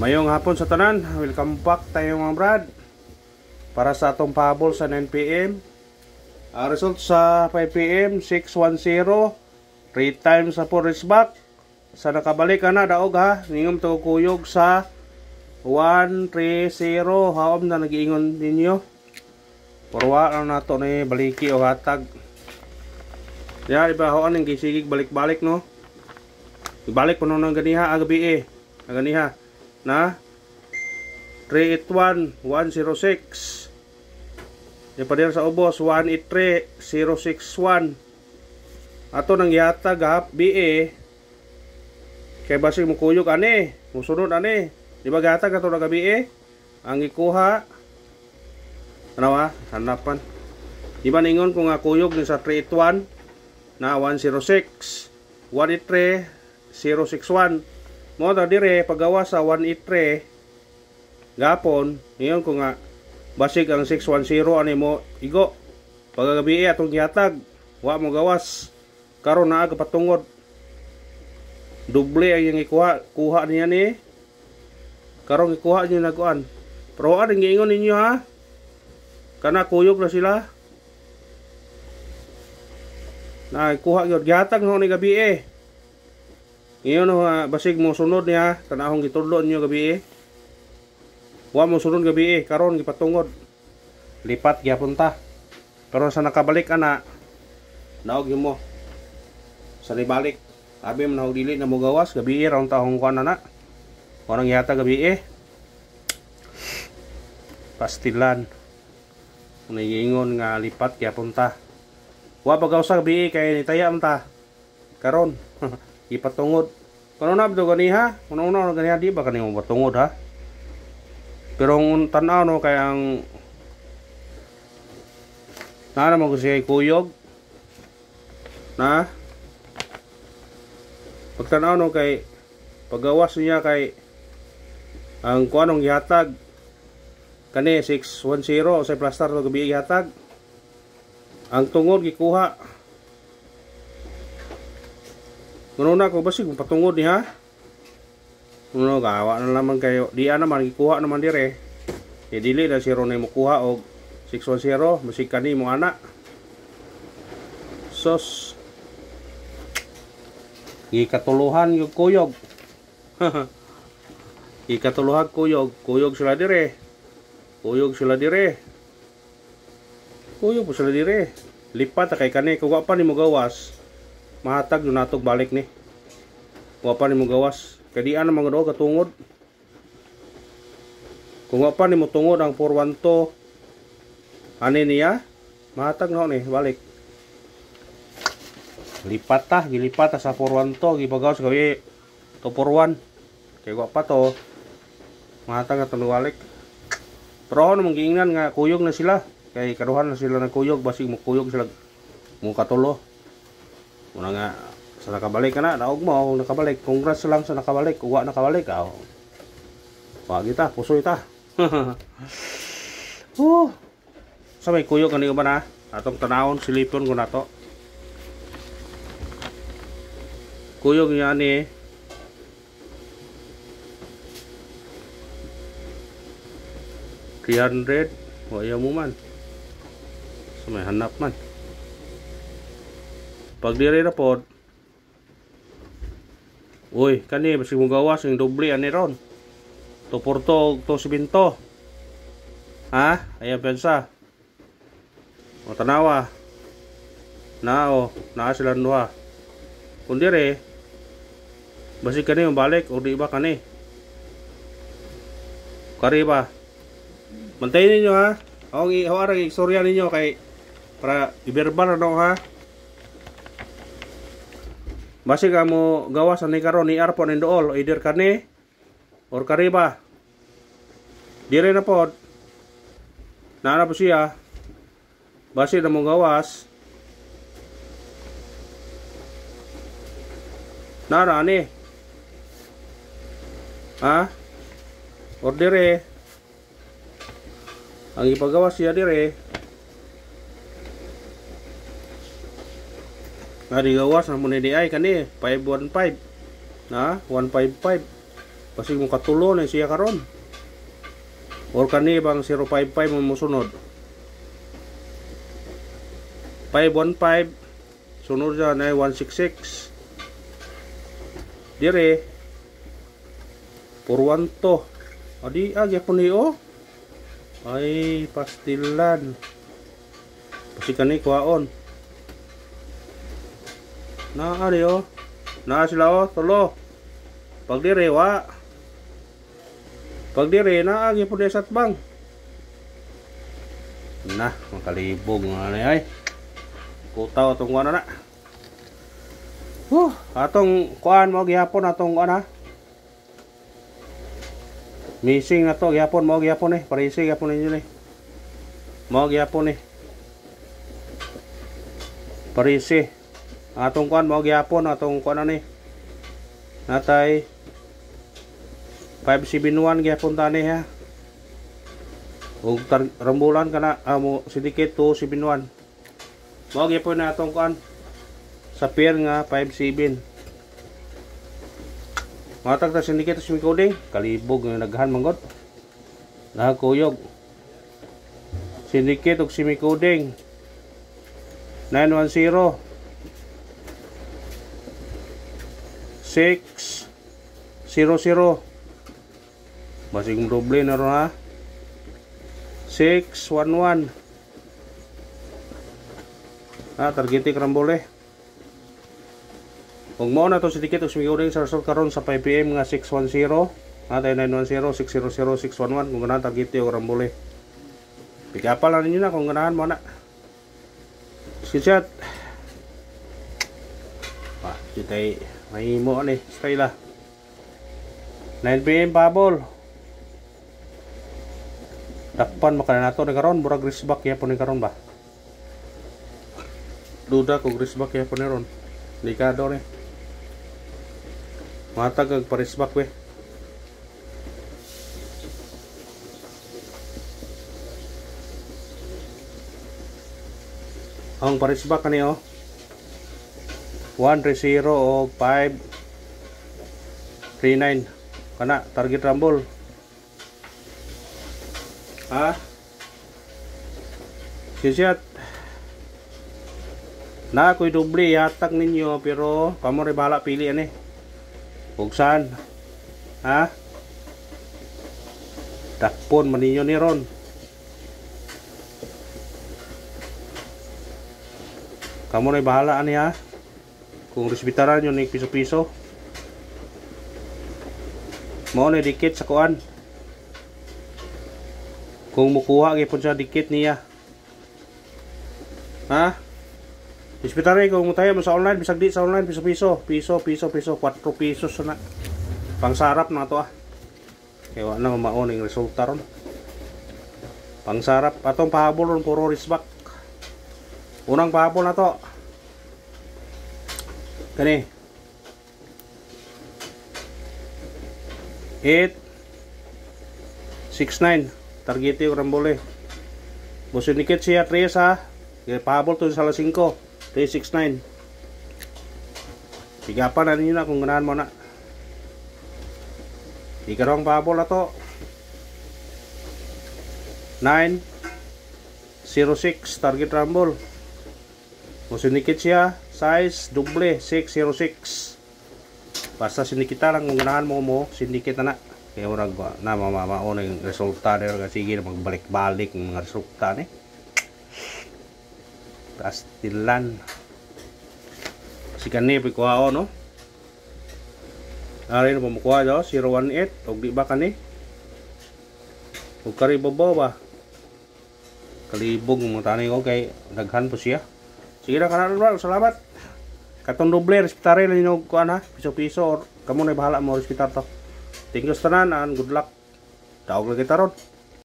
Mayong hapon sa tanan, welcome back tayo mga brad para sa atong pahabol sa 9pm. Result sa 5pm 610, 3 times sa forest back. Sa nakabalik na daog ha, ningom to kuyog sa 130. Haom na nagiingon ninyo porwa lang nato ni baliki o hatag ya iba hoan ang gisigig balik-balik no, ibalik po nung ganiha agabi ganiha na 381-106 ipadir sa ubos 183-061 ato nang yata gap BA kay basig mo kuyog ani musunod ani di ba gata ato na gabi ang ikuha ano hanapan di ba ningon ko nga kuyog ni sa 381 na 106 183-061 mo ta dire paggawa sa 183 gapon ngayon ko nga basig ang 610 ani mo igo pagagabi atong gihatag wa mo gawas karon naa kapatungod doble ang kuha niya ni karon ikuha niyo naguan pero ano giingon ninyo ha kana kuyog na sila na kuha gyud gihatag no ni gabi ngayon basig mo sunod niya kanahong gitudlo niyo gabi wa mo sunod gabi karon gipatungod lipat gyapon ta pero sa nakabalik ana naog mo sa nibalik abi man naog dili na mo gawas gabi raon tahong kuan na warang yata gabi pastilan nagingon nga lipat gyapon ta wa bagaw sa gabi kay nitaya man ta karon ipatungod kuno na bdo ganiha kuno na ganiha di ba kanimo patungod ha pero ang tanaw no kay ang na mo kasi kuyog na pagtanaw no kay paggawas niya kay ang kuanong gihatag kani 610 sa plaster no gabi gihatag ang tungod gikuha kuno na ko basig patungod ni ha kuno gawa na naman kayo di naman gikuha naman dire dili na 0 na mo kuha og 610 basig kani mo ana sos gikatuluhan yung kuyog gikatuluhan kuyog sila dire kuyog po sila dire lipat kay kani kung wa pa ni mo gawas mahatag do natog balik ni wa pa ni mo gawas kay di ana mga daw katungod kung wa pa ni mo tungod ang 412 ani niya mahatag na ni balik lipat ta gilipat ta sa 412 gibagaw sa gawi to 41 kay wa pa to mahatag na balik pero ano mong giingnan nga kuyog na sila kay kaduhan na sila ng kuyog basig mo kuyog sila mo katulo muna nga sa nakabalik ka na naog mo nakabalik congrats lang sa nakabalik uwa nakabalik wag kita puso ita sa may kuyog kanino ba na atong tanawon silipon ko nato kuyog niya ni $300 waya mo man sa may hanap man pag dire na pod uy kani basig mo gawas yung doble ani ron to porto to sibinto ha ayan pensa o tanawa naa sila duha kung dire basig kani yung balik o di ba kani kari ba mantayin ninyo ha hawara istorya ninyo kay para iberbal na ha basig mo gawas ani karon ni arpon and all either kani or kariba dire na pod naana po siya basig na mo gawas naana ani ha or dire ang ipagawas siya dire nga di gawas na mo ni di ay kani 515 na 155 Kasi mo katulo na siya karon. Or kani bang 055 mo musunod. 515 sunod dyan ay 166. Dire 412. Adi po niyo. Ay pastilan. Kasi kani kuhaon. Ari oh. Naa sila oh, tulo. Pag dire wa. Pag dire naa po di sa atbang. Nah, makalibog nga na ay. Kutaw atong kuan na. Atong kuan mo gihapon atong kuan ha. Missing na to gihapon mo gihapon eh. Parisi gihapon ninyo ni. Mo gihapon eh. Parisi. Atong kuan mo gihapon atong kuan na ni. Natay 571 gihapon tani ha. Ug rambulan kana amo syndicate 271. Mo gihapon na atong kuan sa pair nga 57. Matag ta syndicate sa coding kalibog nga naghan manggod. Nakakuyog. Syndicate og semi coding 910 600 basing doble na ron ha. 611 targeting rambole. Kung mo na to si ticket semi coding sa result karon sa 5 PM nga 610 atay 910 600 611 kung ganahan target yung rambole. Pigapal na ninyo na kung ganahan mo na. Screenshot. Kitay may mo ani style 9 PM pabol. Takpan makanan nato ni karon murag risback ya pun ni karon ba. Duda kung risback ya pun ni ron. Delikado ni. Matag ag parisback we. Ang parisback kani oh. 130 o 539 kana target rumble. Sisiyat na ako'y doble yatak ninyo pero kamo rin bahala pili ani kung saan takpon man ninyo ni ron. Kamo rin bahala ani kung resbitaran nyo ni piso-piso mo na dikit sa kuan. Kung mukuha gyapon sa dikit niya Hospital kung tayo mo sa online bisag di sa online piso 4 pesos na pangsarap na to kaya wala na maon ang resulta ron. Pangsarap atong pahabol ron puro risback. Unang pahabol na to kani 869 target yung rambole. Businikit siya 3 pahabol to sa 5 369. Pigapan na ninyo na kung ganahan mo na. Ikarong pahabol na to 906 target rumble. Businikit siya size doble 606. Basta sinikita lang kung ganahan mo sinikit na kaya urag na mamamaon yung resulta nila kasi sige na magbalik-balik ng mga resulta ni pastilan kasi kani pikuhao no ari na pumukuha daw 018 og di ba kani og kari babaw ba kalibog mo tani ko kay daghan po siya. Sige na kanan bro, salamat katong doble respetare lang yung kuan piso-piso or kamo na bahala mo respetar to. Thank you sa tanan and good luck. Tawag lang kita ron.